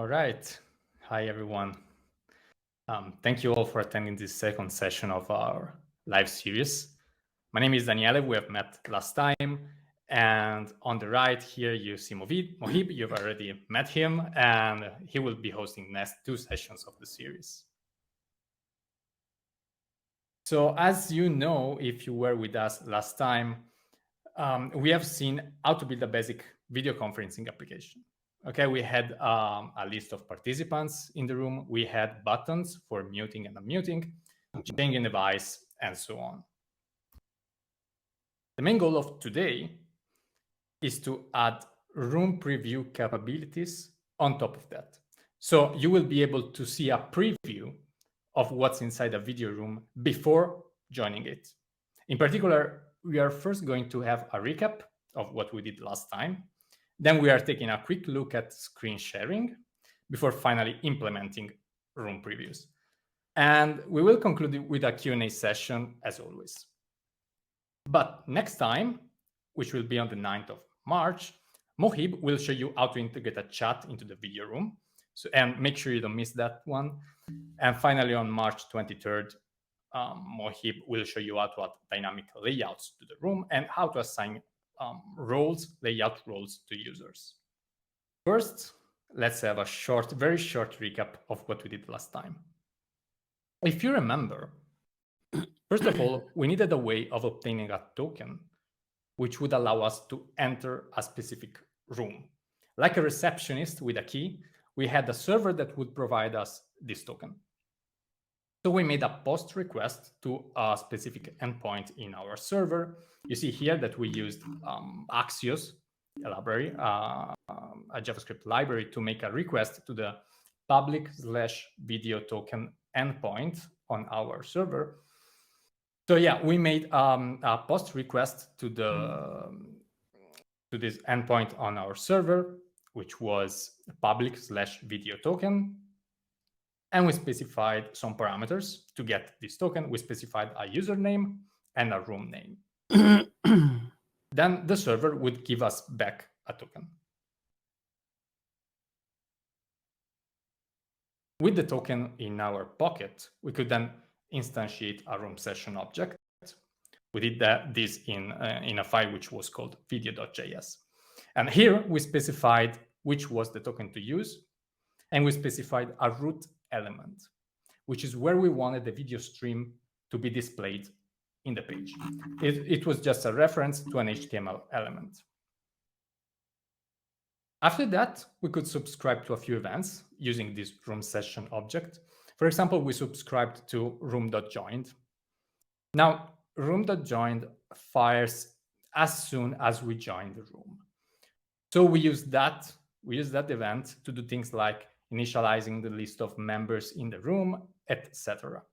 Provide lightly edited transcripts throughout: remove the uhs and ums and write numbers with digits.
All right. Hi, everyone. Thank you all for attending this second session of our live series. My name is Daniele. We have met last time. And on the right here, you see Mohib. You've already met him, and he will be hosting the next two sessions of the series. So as you know, if you were with us last time, we have seen how to build a basic video conferencing application. Okay, we had a list of participants in the room. We had buttons for muting and unmuting, changing device, and so on. The main goal of today is to add room preview capabilities on top of that. So you will be able to see a preview of what's inside a video room before joining it. In particular, we are first going to have a recap of what we did last time. Then we are taking a quick look at screen sharing before finally implementing room previews. And we will conclude with a Q&A session as always. But next time, which will be on the 9th of March, Mohib will show you how to integrate a chat into the video room. So, and make sure you don't miss that one. And finally, on March 23rd, Mohib will show you how to add dynamic layouts to the room and how to assign layout roles to users. First, let's have a very short recap of what we did last time. If you remember, first of all, we needed a way of obtaining a token which would allow us to enter a specific room. Like a receptionist with a key, we had a server that would provide us this token. So we made a post request to a specific endpoint in our server. You see here that we used Axios, a library, a JavaScript library, to make a request to the public/video token endpoint on our server. So yeah, we made a post request to this endpoint on our server, which was public/video token. And we specified some parameters to get this token. We specified a username and a room name. Then the server would give us back a token. With the token in our pocket, we could then instantiate a room session object. We did this in a file which was called video.js. And here we specified which was the token to use. And we specified a root element, which is where we wanted the video stream to be displayed in the page. It was just a reference to an HTML element. After that, we could subscribe to a few events using this room session object. For example, we subscribed to room.joined. Now, room.joined fires as soon as we join the room. So we use that event to do things like initializing the list of members in the room, etc.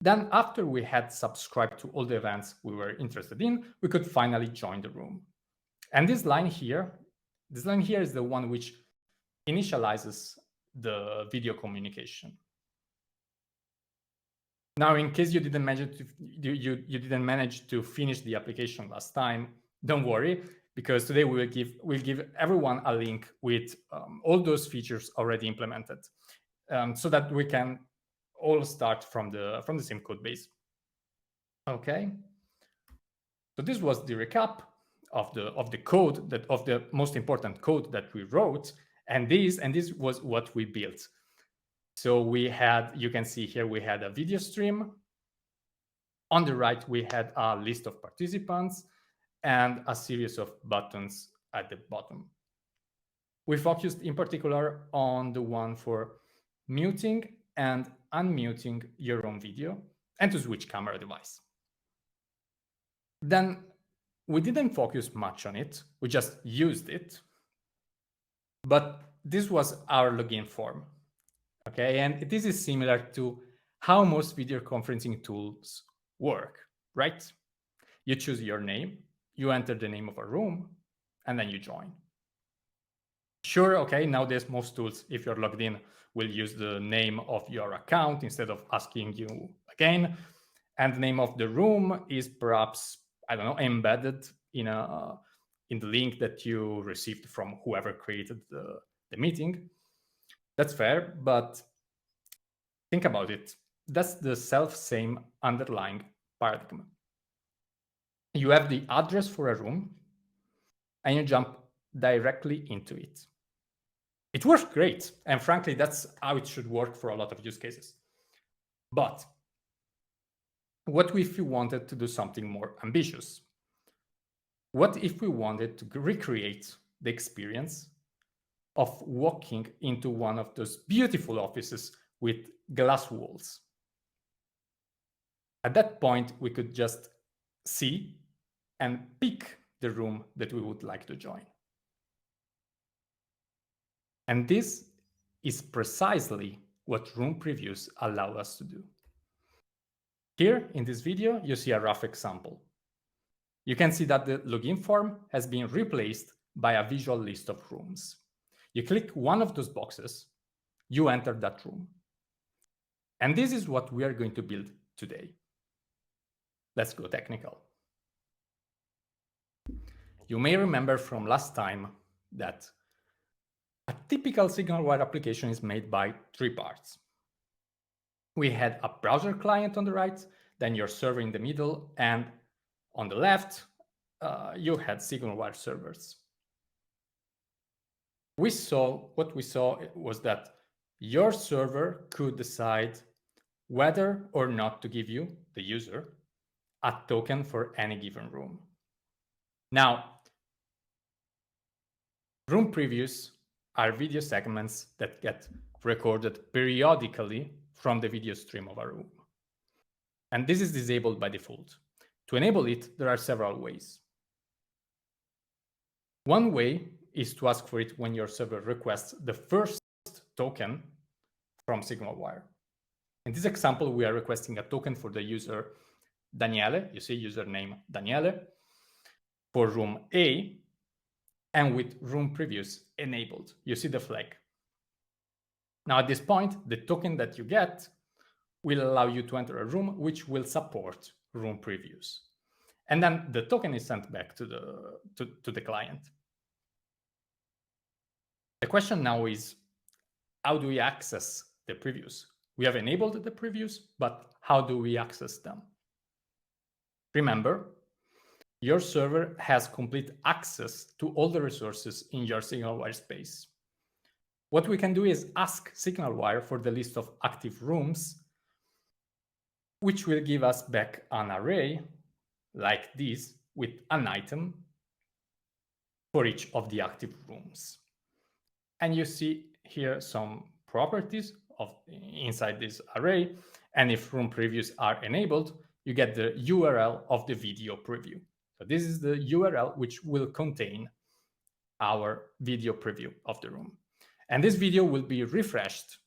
Then after we had subscribed to all the events we were interested in, we could finally join the room. And this line here is the one which initializes the video communication. Now, in case you didn't manage to finish the application last time, don't worry, because today we'll give everyone a link with all those features already implemented, so that we can all start from the same code base. Okay. So this was the recap of the code of the most important code that we wrote, and this was what we built. So we had, you can see here, we had a video stream. On the right, we had a list of participants and a series of buttons at the bottom. We focused in particular on the one for muting and unmuting your own video and to switch camera device. Then we didn't focus much on it, we just used it. But this was our login form, okay? And this is similar to how most video conferencing tools work, right? You choose your name, you enter the name of a room, and then you join. Sure, okay, nowadays most tools, if you're logged in, will use the name of your account instead of asking you again. And the name of the room is perhaps, I don't know, embedded in the link that you received from whoever created the meeting. That's fair, but think about it. That's the self-same underlying paradigm. You have the address for a room and you jump directly into it. It works great. And frankly, that's how it should work for a lot of use cases. But what if we wanted to do something more ambitious? What if we wanted to recreate the experience of walking into one of those beautiful offices with glass walls? At that point, we could just see and pick the room that we would like to join. And this is precisely what room previews allow us to do. Here in this video, you see a rough example. You can see that the login form has been replaced by a visual list of rooms. You click one of those boxes, you enter that room. And this is what we are going to build today. Let's go technical. You may remember from last time that a typical SignalWire application is made by three parts. We had a browser client on the right, then your server in the middle, and on the left, you had SignalWire servers. What we saw was that your server could decide whether or not to give you, the user, a token for any given room. Now, room previews are video segments that get recorded periodically from the video stream of a room. And this is disabled by default. To enable it, there are several ways. One way is to ask for it when your server requests the first token from SignalWire. In this example, we are requesting a token for the user Daniele, you see username Daniele, for room A, and with room previews enabled. You see the flag. Now at this point, the token that you get will allow you to enter a room which will support room previews. And then the token is sent back to the client. The question now is, how do we access the previews? We have enabled the previews, but how do we access them? Remember, your server has complete access to all the resources in your SignalWire space. What we can do is ask SignalWire for the list of active rooms, which will give us back an array like this with an item for each of the active rooms. And you see here some properties inside this array. And if room previews are enabled, you get the URL of the video preview. So this is the URL which will contain our video preview of the room. And this video will be refreshed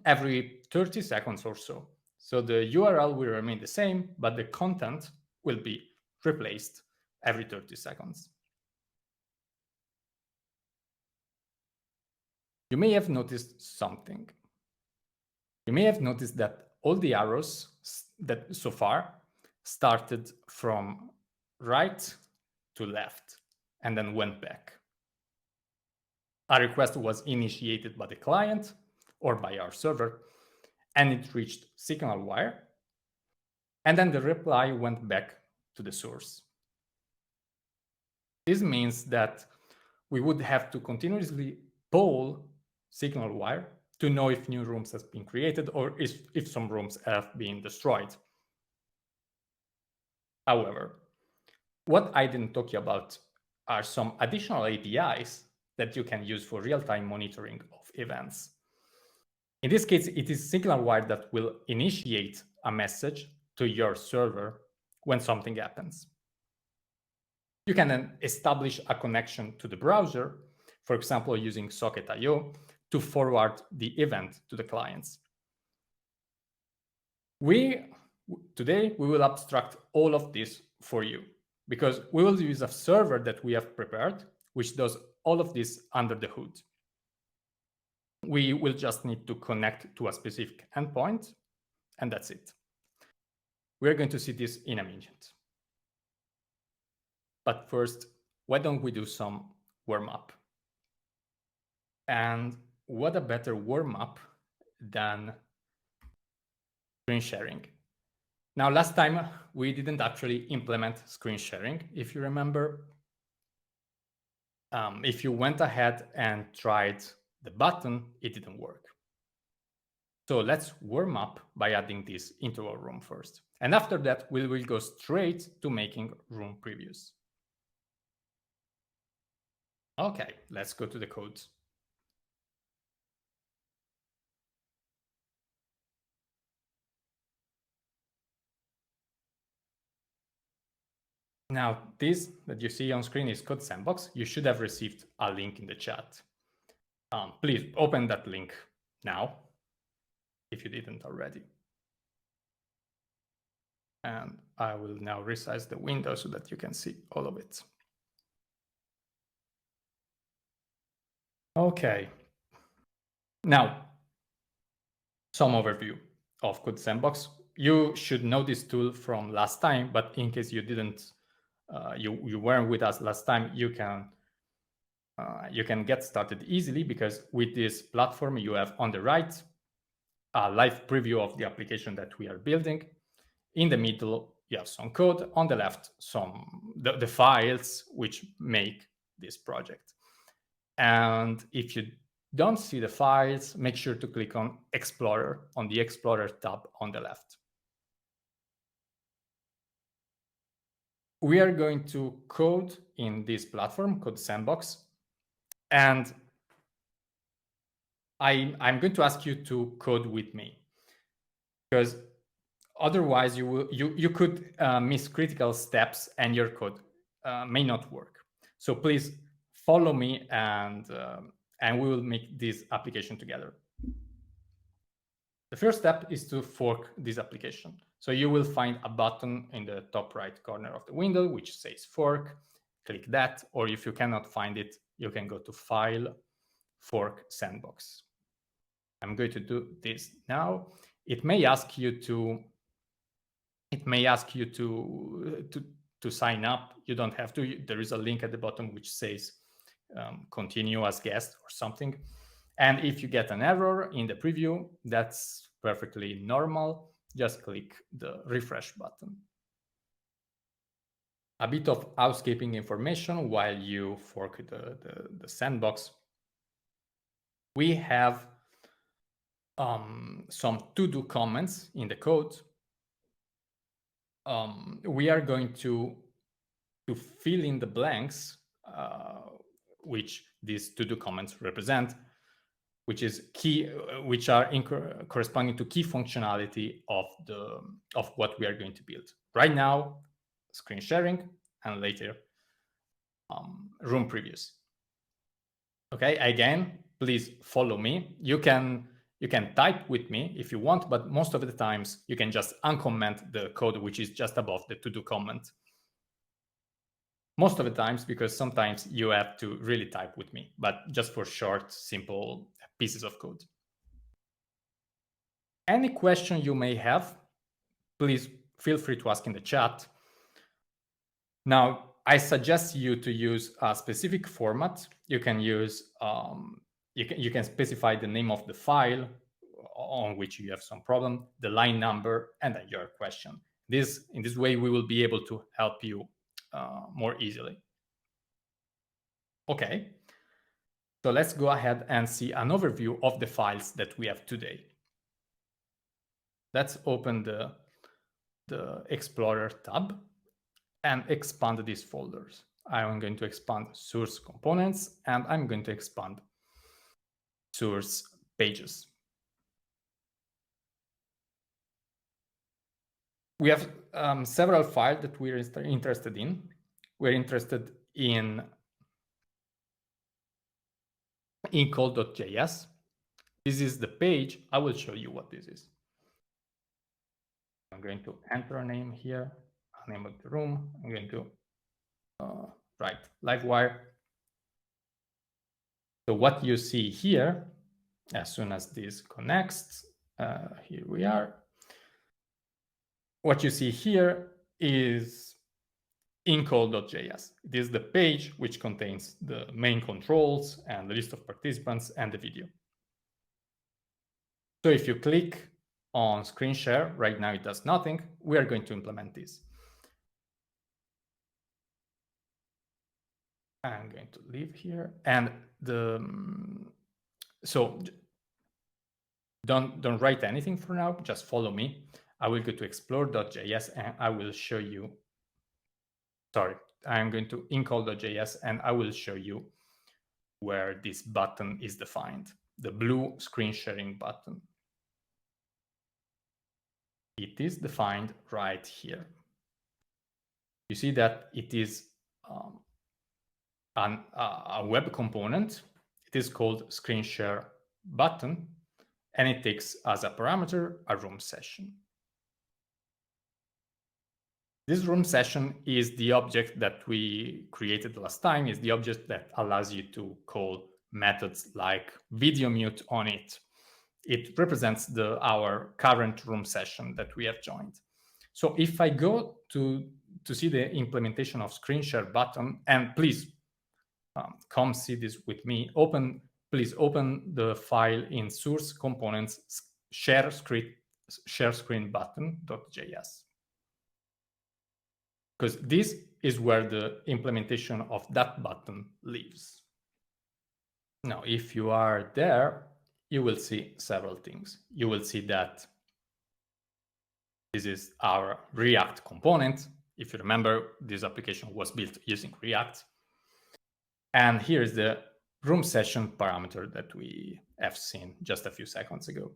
every 30 seconds or so. So the URL will remain the same, but the content will be replaced every 30 seconds. You may have noticed something. You may have noticed that all the arrows that so far started from right to left and then went back. A request was initiated by the client or by our server, and it reached SignalWire, and then the reply went back to the source. This means that we would have to continuously poll SignalWire to know if new rooms have been created or if some rooms have been destroyed. However, what I didn't talk about are some additional APIs that you can use for real-time monitoring of events. In this case, it is SignalWire that will initiate a message to your server when something happens. You can then establish a connection to the browser, for example, using Socket.io, to forward the event to the clients. Today, we will abstract all of this for you because we will use a server that we have prepared, which does all of this under the hood. We will just need to connect to a specific endpoint, and that's it. We're going to see this in a minute. But first, why don't we do some warm-up? And what a better warm-up than screen sharing. Now, last time we didn't actually implement screen sharing. If you remember, if you went ahead and tried the button, it didn't work. So let's warm up by adding this into our room first. And after that, we will go straight to making room previews. Okay, let's go to the code. Now, this that you see on screen is Code Sandbox. You should have received a link in the chat. Please open that link now, if you didn't already. And I will now resize the window so that you can see all of it. Okay. Now, some overview of Code Sandbox. You should know this tool from last time, but in case you didn't, you weren't with us last time, you can get started easily, because with this platform, you have on the right a live preview of the application that we are building. In the middle, you have some code. On the left, the files which make this project. And if you don't see the files, make sure to click on Explorer on the Explorer tab on the left. We are going to code in this platform, Code Sandbox, and I'm going to ask you to code with me, because otherwise you could miss critical steps and your code may not work. So please follow me, and we will make this application together. The first step is to fork this application. So you will find a button in the top right corner of the window which says fork. Click that, or if you cannot find it, you can go to File, Fork Sandbox. I'm going to do this now. It may ask you to sign up. You don't have to. There is a link at the bottom which says continue as guest or something. And if you get an error in the preview, that's perfectly normal. Just click the refresh button. A bit of housekeeping information while you fork the sandbox. We have some to-do comments in the code. We are going to fill in the blanks, which these to-do comments represent, which is key, which are corresponding to key functionality of what we are going to build. Right now, screen sharing, and later room previews. Okay, again, please follow me. You can type with me if you want, but most of the times you can just uncomment the code which is just above the to-do comment. Most of the times, because sometimes you have to really type with me, but just for short, simple pieces of code. Any question you may have, please feel free to ask in the chat. Now, I suggest you to use a specific format. You can use, you can specify the name of the file on which you have some problem, the line number, and then your question. In this way, we will be able to help you more easily. Okay, so let's go ahead and see an overview of the files that we have today. Let's open the Explorer tab and expand these folders. I'm going to expand source components, and I'm going to expand source pages. We have several files that we're interested in. We're interested in code.js. This is the page. I will show you what this is. I'm going to enter a name here, a name of the room. I'm going to write LIVEWire. So what you see here, as soon as this connects, here we are. What you see here is in call.js. It is the page which contains the main controls and the list of participants and the video. So if you click on screen share, right now it does nothing. We are going to implement this. I'm going to leave here, and so don't write anything for now. Just follow me. I will go to explore.js and I will show you. Sorry, I'm going to incall.js and I will show you where this button is defined. The blue screen sharing button. It is defined right here. You see that it is a web component. It is called screen share button, and it takes as a parameter a room session. This room session is the object that we created last time, is the object that allows you to call methods like video mute on it. It represents our current room session that we have joined. So if I go to see the implementation of screen share button, and please come see this with me, please open the file in source components share screen button.js. Because this is where the implementation of that button lives. Now, if you are there, you will see several things. You will see that this is our React component. If you remember, this application was built using React. And here is the room session parameter that we have seen just a few seconds ago.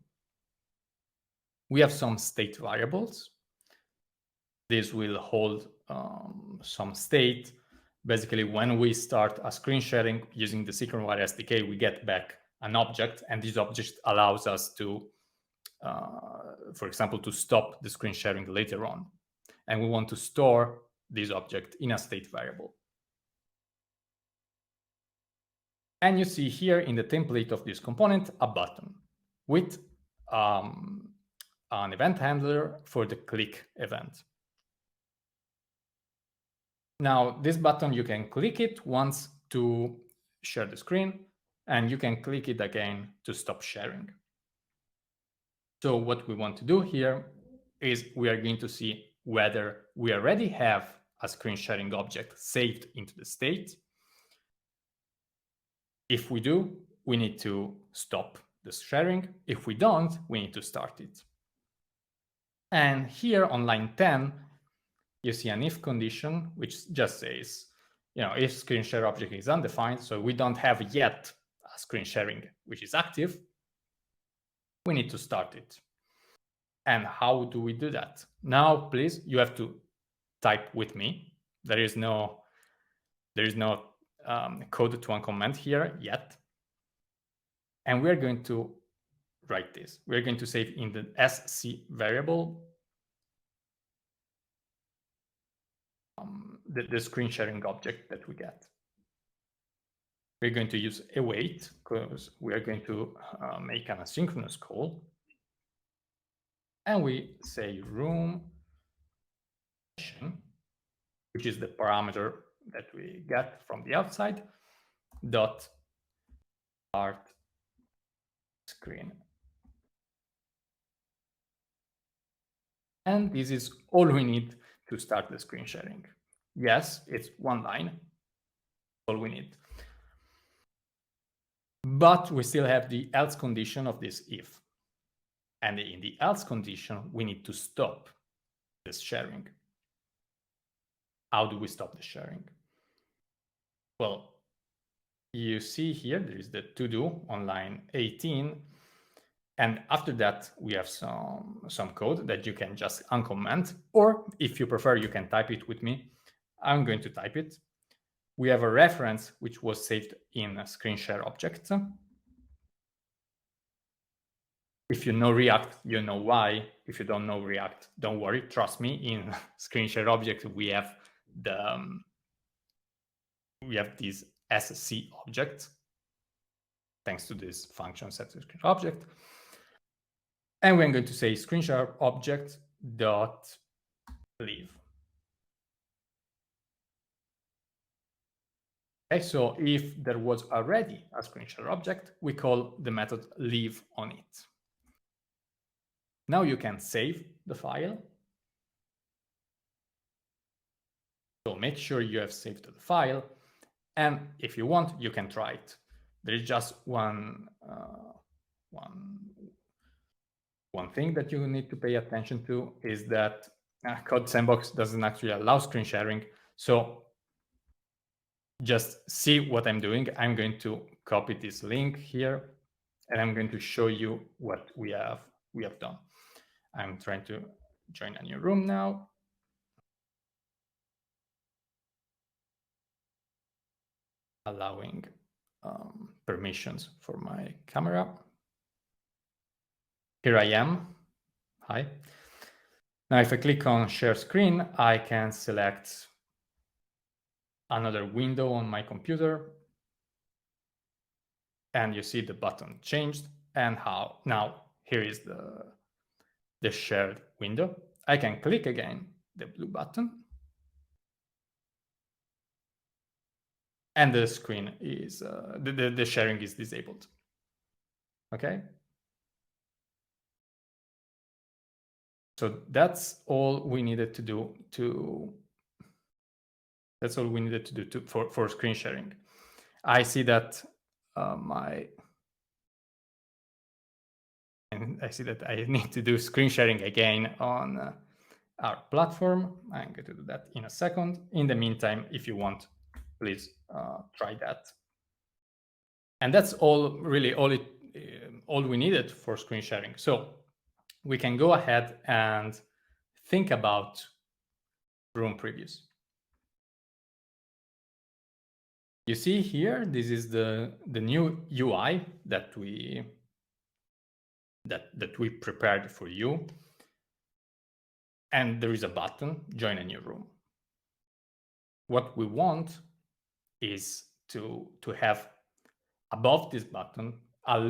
We have some state variables. This will hold some state. Basically, when we start a screen sharing using the SyncronWire SDK, we get back an object, and this object allows us to, for example, to stop the screen sharing later on. And we want to store this object in a state variable. And you see here in the template of this component a button with an event handler for the click event. Now, this button, you can click it once to share the screen, and you can click it again to stop sharing. So what we want to do here is we are going to see whether we already have a screen sharing object saved into the state. If we do, we need to stop the sharing. If we don't, we need to start it. And here on line 10, you see an if condition, which just says, if screen share object is undefined, so we don't have yet a screen sharing which is active, we need to start it. And how do we do that? Now, please, you have to type with me. There is no code to uncomment here yet. And we're going to write this. We're going to save in the SC variable the screen sharing object that we get. We're going to use await because we are going to make an asynchronous call. And we say room session, which is the parameter that we get from the outside, dot start screen. And this is all we need to start the screen sharing. Yes, it's one line, all we need. But we still have the else condition of this if. And in the else condition, we need to stop this sharing. How do we stop the sharing? Well, you see here, there is the to do on line 18. And after that, we have some code that you can just uncomment, or if you prefer, you can type it with me. I'm going to type it. We have a reference which was saved in a screen share object. If you know React, you know why. If you don't know React, don't worry. Trust me, in screen share object, we have this SC object, thanks to this function set to screen object. And we're going to say screen share object dot leave. Okay, so if there was already a screen share object, we call the method live on it. Now you can save the file. So make sure you have saved the file. And if you want, you can try it. There is just one thing that you need to pay attention to is that Code Sandbox doesn't actually allow screen sharing. So just see what I'm doing. I'm going to copy this link here, and I'm going to show you what we have done. I'm trying to join a new room now. Allowing permissions for my camera. Here I am. Hi. Now, if I click on share screen, I can select another window on my computer. And you see the button changed. And how now here is the shared window. I can click again the blue button. And the screen is, the sharing is disabled. Okay. So that's all we needed to do for screen sharing. I see that I see that I need to do screen sharing again on our platform. I'm going to do that in a second. In the meantime, if you want, please try that. And that's all we needed for screen sharing. So we can go ahead and think about room previews. You see here, this is the new UI that we prepared for you. And there is a button, join a new room. What we want is to have above this button a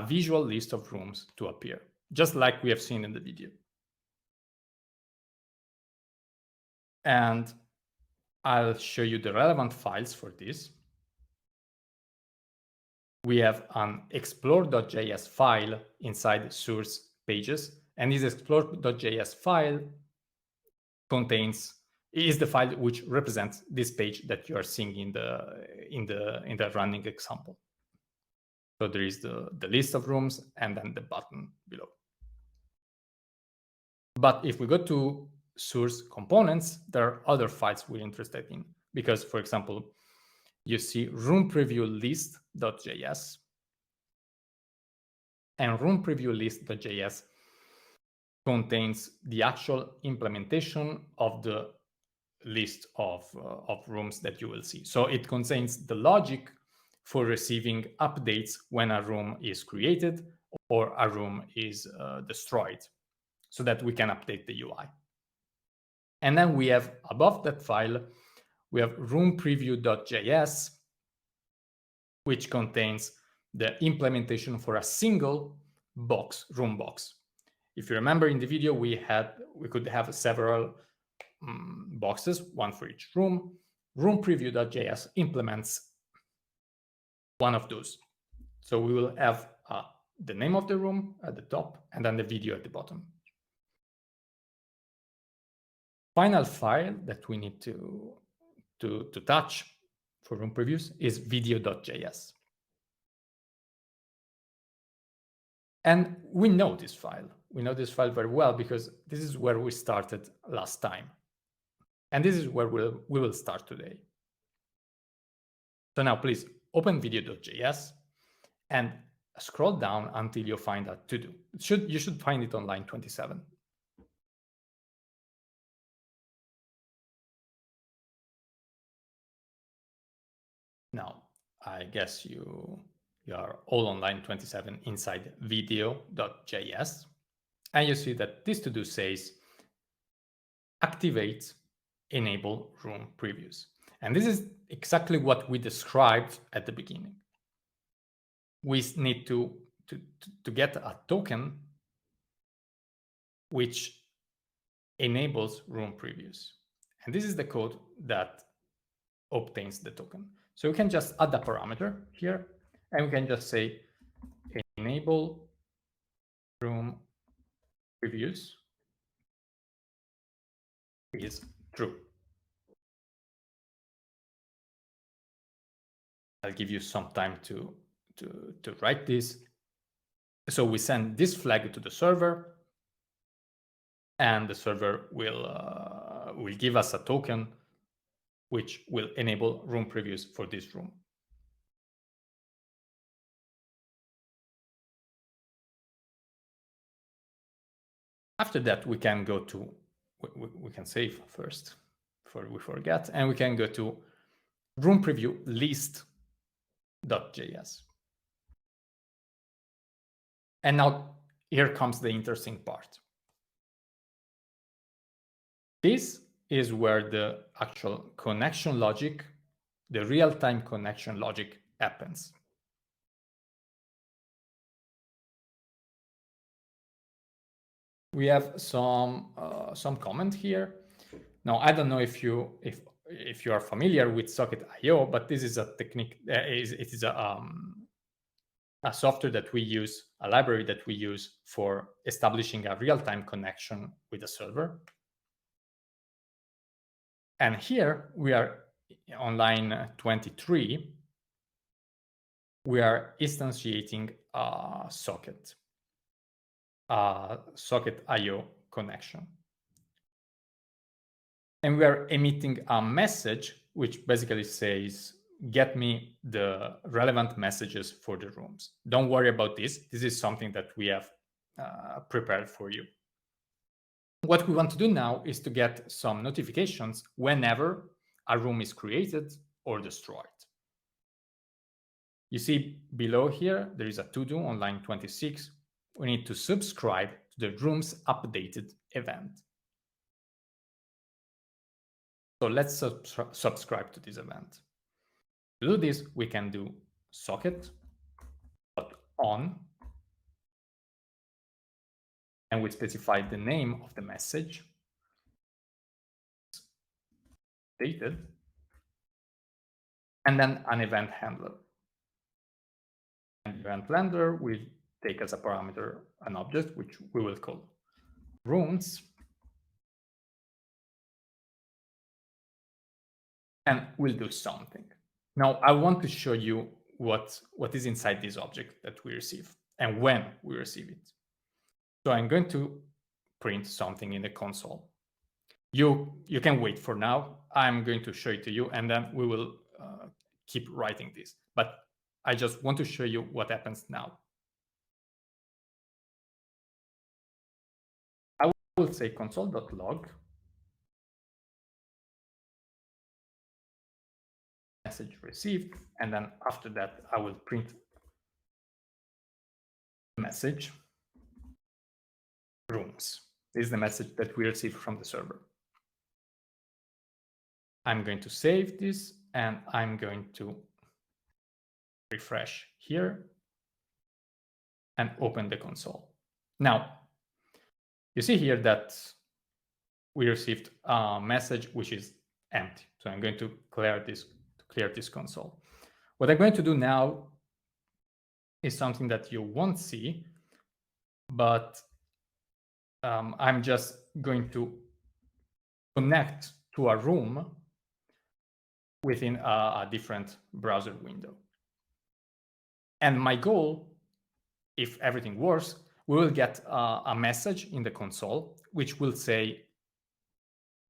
visual list of rooms to appear, just like we have seen in the video. And I'll show you the relevant files for this. We have an explore.js file inside source pages, and this explore.js file is the file which represents this page that you are seeing in the running example. So there is the list of rooms and then the button below. But if we go to source components, there are other files we're interested in, because, for example, you see room preview list.js, and room preview list.js contains the actual implementation of the list of rooms that you will see. So it contains the logic for receiving updates when a room is created or a room is destroyed, so that we can update the UI. And then we have, above that file, we have room preview.js, which contains the implementation for a single box, room box. If you remember in the video, we could have several boxes, one for each room. Room preview.js implements one of those. So we will have the name of the room at the top and then the video at the bottom. Final file that we need to touch for room previews is video.js. And we know this file. We know this file very well because this is where we started last time. And this is where we will start today. So now please open video.js and scroll down until you find a to-do. You should find it on line 27. Now, I guess you are all on line 27 inside video.js. And you see that this to-do says activate enable room previews. And this is exactly what we described at the beginning. We need to get a token which enables room previews. And this is the code that obtains the token. So we can just add a parameter here, and we can just say enable room previews is true. I'll give you some time to write this. So we send this flag to the server, and the server will give us a token which will enable room previews for this room. After that, we can go to, we can save first before we forget, and we can go to room preview list.js. And now here comes the interesting part. This is where the actual connection logic, the real-time connection logic happens. We have some comment here. Now, I don't know if you are familiar with Socket.io, but this is a technique. It is a software that we use, a library that we use for establishing a real-time connection with a server. And here we are on line 23. We are instantiating a socket, Socket.io connection. And we are emitting a message which basically says, get me the relevant messages for the rooms. Don't worry about this. This is something that we have prepared for you. What we want to do now is to get some notifications whenever a room is created or destroyed. You see below here, there is a to-do on line 26. We need to subscribe to the room's updated event. So let's subscribe to this event. To do this, we can do socket.on, and we specify the name of the message, stated, and then an event handler. And event handler will take as a parameter an object which we will call rooms, and we'll do something. Now, I want to show you what is inside this object that we receive and when we receive it. So I'm going to print something in the console. You can wait for now. I'm going to show it to you, and then we will keep writing this. But I just want to show you what happens now. I will say console.log message received, and then after that I will print the message rooms. This is the message that we received from the server. I'm going to save this, and I'm going to refresh here and open the console. Now, you see here that we received a message which is empty. So I'm going to clear this console. What I'm going to do now is something that you won't see, but I'm just going to connect to a room within a different browser window. And my goal, if everything works, we will get a message in the console which will say,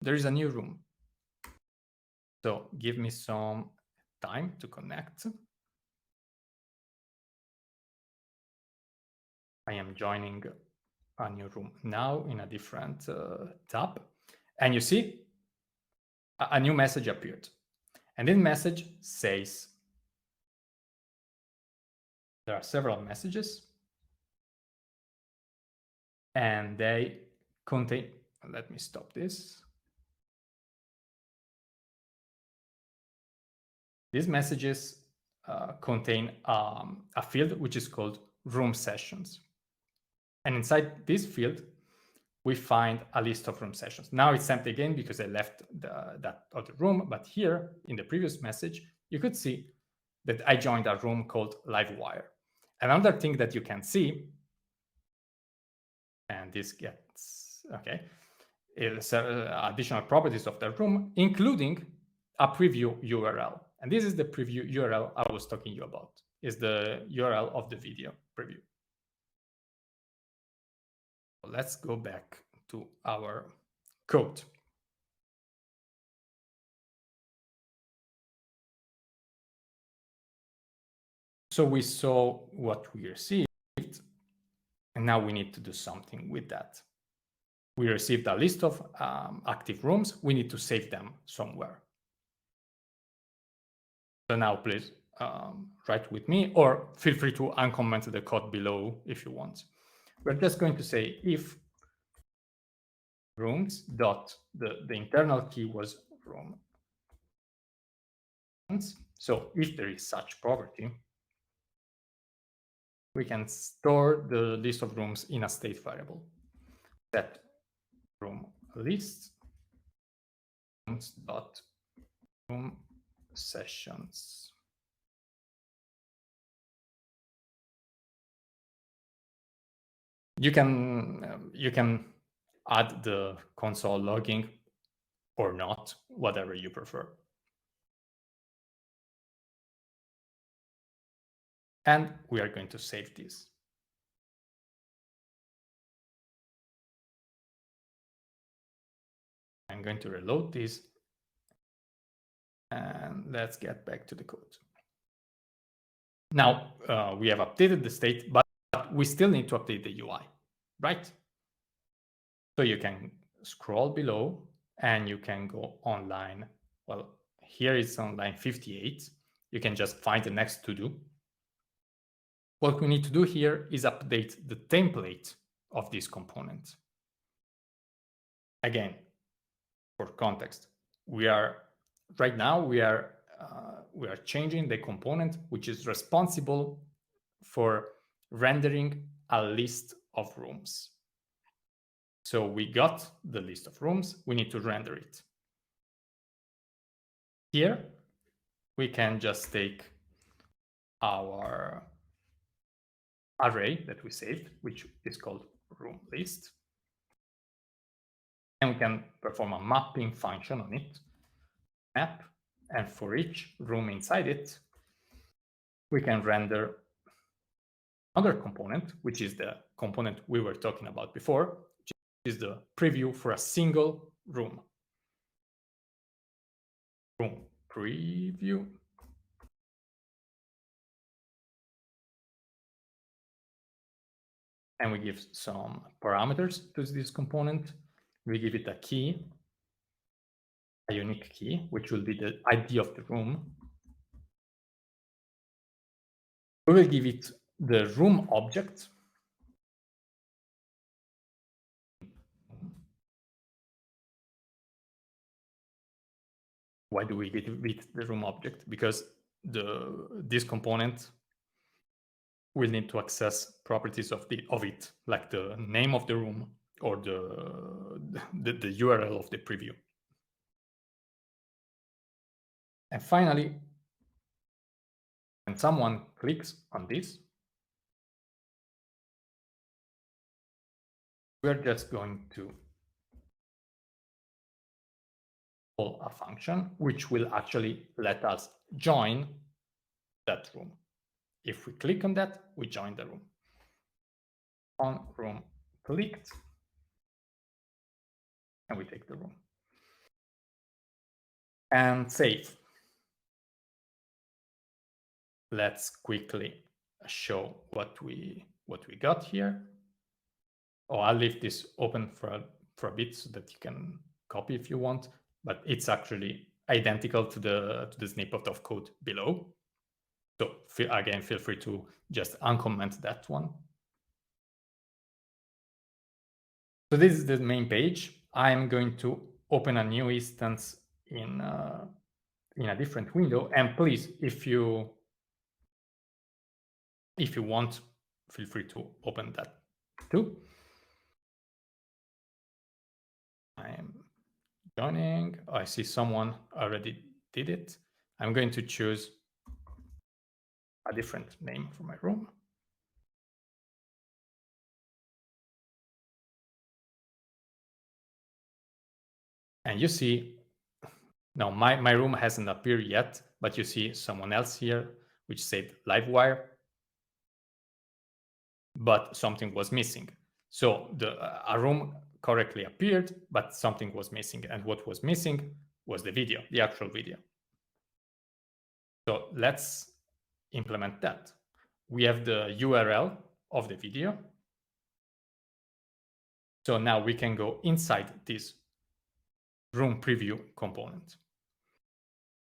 there is a new room. So give me some time to connect. I am joining a new room now in a different tab. And you see, a new message appeared. And this message says, there are several messages, and they contain, let me stop this. These messages contain a field which is called room sessions. And inside this field, we find a list of room sessions. Now it's empty again because I left that other room, but here in the previous message, you could see that I joined a room called LIVEWire. Another thing that you can see, and this gets, okay, is additional properties of the room, including a preview URL. And this is the preview URL I was talking to you about, is the URL of the video preview. Let's go back to our code. So we saw what we received, and now we need to do something with that. We received a list of active rooms. We need to save them somewhere. So now please write with me, or feel free to uncomment the code below if you want. We're just going to say if rooms dot the internal key was room. So if there is such property, we can store the list of rooms in a state variable. Set room list rooms dot room sessions. You can add the console logging or not, whatever you prefer. And we are going to save this. I'm going to reload this, and let's get back to the code. Now we have updated the state, but we still need to update the UI, right? So you can scroll below and you can go online. Well, here it's on line 58. You can just find the next to do. What we need to do here is update the template of this component. Again, for context, right now we are changing the component which is responsible for rendering a list of rooms. So we got the list of rooms, we need to render it. Here, we can just take our array that we saved, which is called room list, and we can perform a mapping function on it, map, and for each room inside it, we can render another component, which is the component we were talking about before, which is the preview for a single room. Room preview. And we give some parameters to this component. We give it a key, a unique key, which will be the ID of the room. We will give it the room object. Why do we give it the room object? Because this component will need to access properties of it, like the name of the room or the URL of the preview. And finally, when someone clicks on this, we're just going to call a function which will actually let us join that room. If we click on that, we join the room. On room clicked, and we take the room. And save. Let's quickly show what we got here. Oh, I'll leave this open for a bit so that you can copy if you want, but it's actually identical to the snippet of code below. So again, feel free to just uncomment that one. So this is the main page. I'm going to open a new instance in a different window. And please, if you want, feel free to open that too. I'm joining. I see someone already did it. I'm going to choose a different name for my room. And you see, no, my room hasn't appeared yet, but you see someone else here, which said LiveWire, but something was missing. So a room correctly appeared, but something was missing. And what was missing was the video, the actual video. So let's implement that. We have the URL of the video. So now we can go inside this room preview component,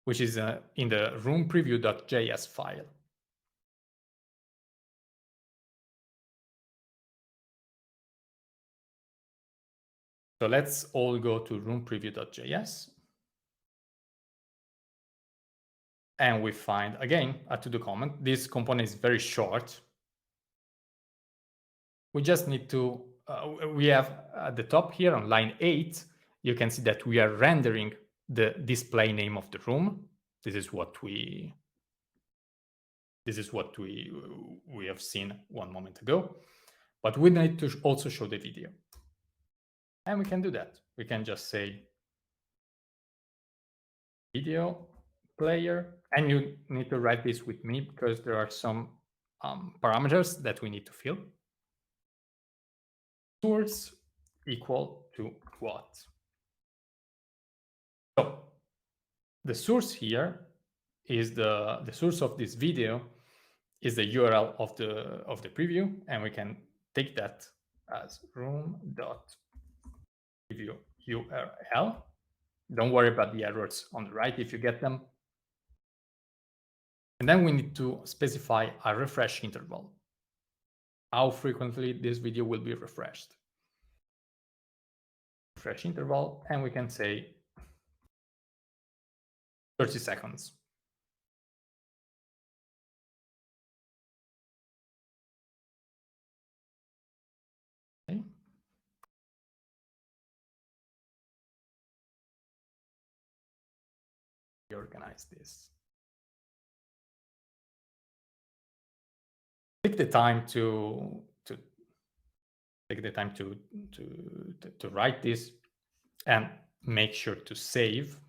which is in the room preview.js file. So let's all go to room preview.js. And we find, again, a to-do comment. This component is very short. We just need to, we have at the top here on line 8, you can see that we are rendering the display name of the room. This is what we have seen one moment ago. But we need to also show the video. And we can do that. We can just say video player, and you need to write this with me because there are some parameters that we need to fill. Source equal to what? So the source here is the source of this video is the URL of the preview, and we can take that as room.preview URL. Don't worry about the errors on the right if you get them. And then we need to specify a refresh interval. How frequently this video will be refreshed. Refresh interval, and we can say 30 seconds. Okay. Organize this. Take the time to write this and make sure to save.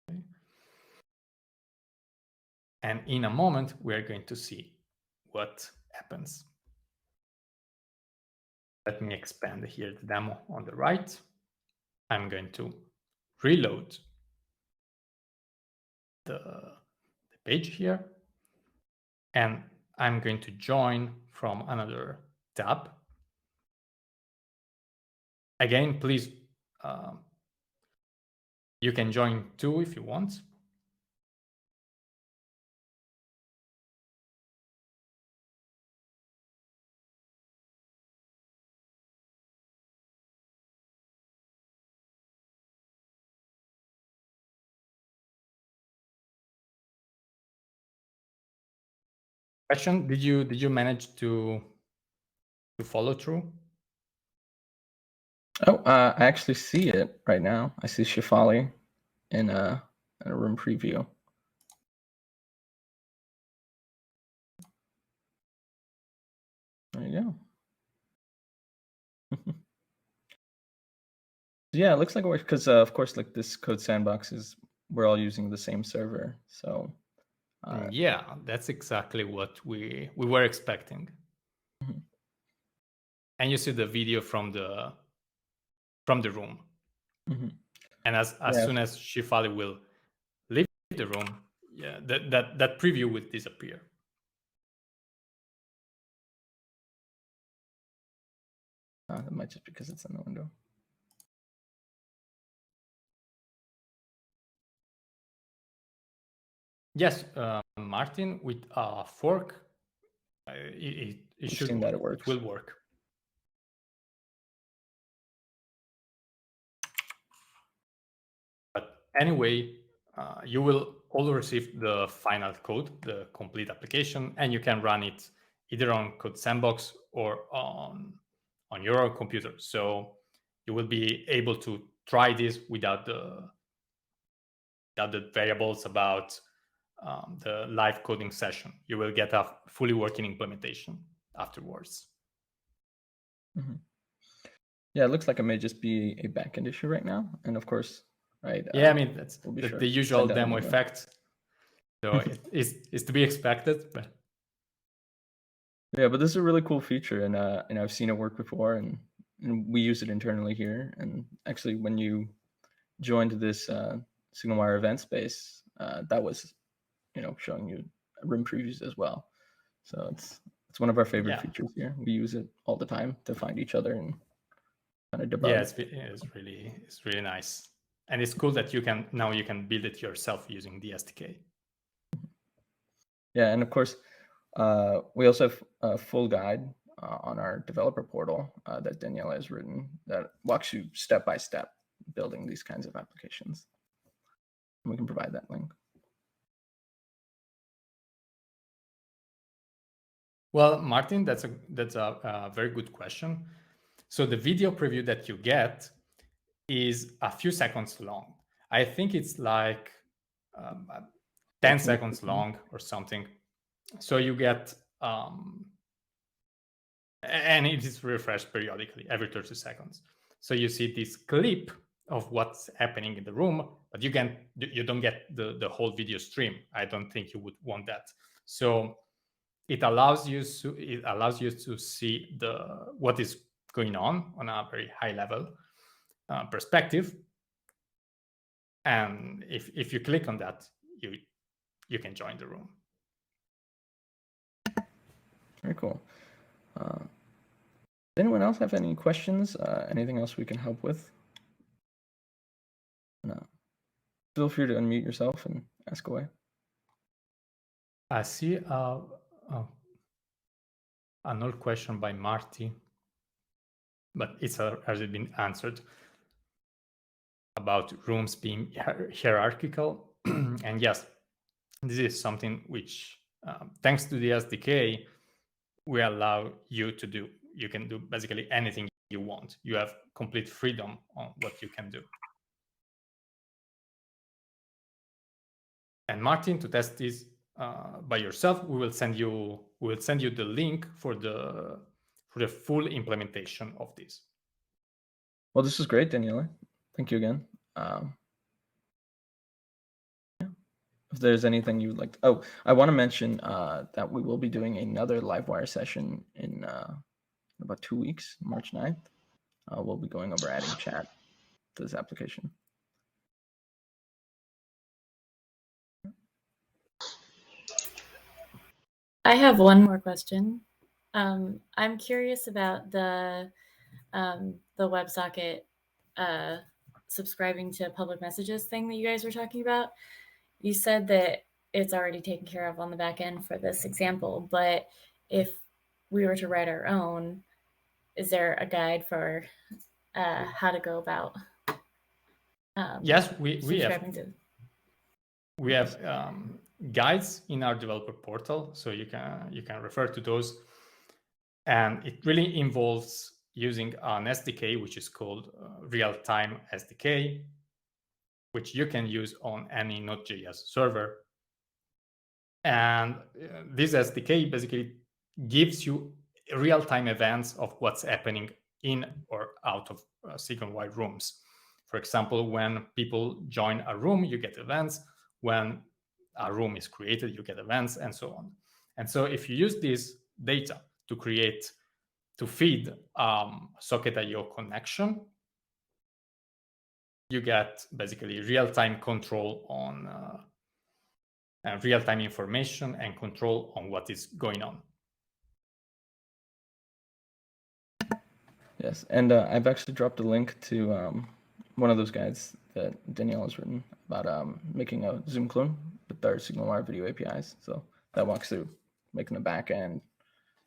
Okay. And in a moment, we are going to see what happens. Let me expand here the demo on the right. I'm going to reload the page here. And I'm going to join from another tab. Again, please, you can join too if you want. Question, did you manage to follow through? Oh, I actually see it right now. I see Shefali in a room preview. There you go. Yeah, it looks like it works because, of course, like this code sandbox is, we're all using the same server. So yeah, that's exactly what we were expecting. Mm-hmm. And you see the video from the room. Mm-hmm. And as soon as Shefali will leave the room, yeah, that preview will disappear. That might just because it's in the window. Yes, Martin, with a fork, it should work. That it works. It will work. But anyway, you will all receive the final code, the complete application, and you can run it either on Code Sandbox or on your own computer. So you will be able to try this without the variables about the live coding session. You will get a fully working implementation afterwards. Mm-hmm. Yeah, it looks like it may just be a backend issue right now, and of course, right? Yeah, I mean that's we'll the usual demo effect. So it is to be expected, but yeah, but this is a really cool feature, and I've seen it work before, and we use it internally here. And actually, when you joined this SignalWire event space, that was showing you room previews as well. So it's one of our favorite features here. We use it all the time to find each other and kind of debug. Yeah, it's really nice, and it's cool that you can build it yourself using the SDK. Yeah, and of course, we also have a full guide on our developer portal that Daniela has written that walks you step by step building these kinds of applications. And we can provide that link. Well, Martin, that's a very good question. So the video preview that you get is a few seconds long. I think it's like 10 seconds long or something. So you get, and it is refreshed periodically every 30 seconds. So you see this clip of what's happening in the room, but you don't get the whole video stream. I don't think you would want that. So it allows you to see what is going on a very high level perspective. And if you click on that, you can join the room. Very cool. Does anyone else have any questions? Anything else we can help with? No. Feel free to unmute yourself and ask away. I see another question by Marty, but it's already been answered about rooms being hierarchical. And yes, this is something which, thanks to the SDK, we allow you to do. You can do basically anything you want. You have complete freedom on what you can do. And Martin, to test this by yourself, we will send you the link for the full implementation of this. Well, this is great, Daniela. Thank you again. If there's anything you would like to, I want to mention that we will be doing another LiveWire session in about 2 weeks, March 9th. We'll be going over adding chat to this application. I have one more question. I'm curious about the WebSocket subscribing to public messages thing that you guys were talking about. You said that it's already taken care of on the back end for this example, but if we were to write our own, is there a guide for how to go about yes, we have to... guides in our developer portal, so you can refer to those, and it really involves using an SDK which is called real-time SDK, which you can use on any Node.js server. And this SDK basically gives you real-time events of what's happening in or out of SignalWire rooms. For example, when people join a room, you get events. When a room is created, you get events, and so on. And so if you use this data to feed Socket.io connection, you get basically real-time control on real-time information and control on what is going on. Yes, and I've actually dropped a link to one of those guides that Danielle has written about making a Zoom clone with our SignalWire video APIs. So that walks through making the back end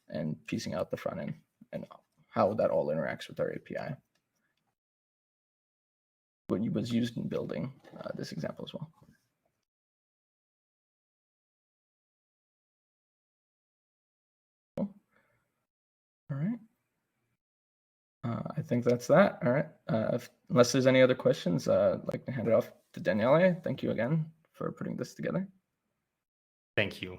and piecing out the front end and how that all interacts with our API. What was used in building this example as well. I think that's that. All right. Unless there's any other questions, I'd like to hand it off to Daniele. Thank you again for putting this together. Thank you.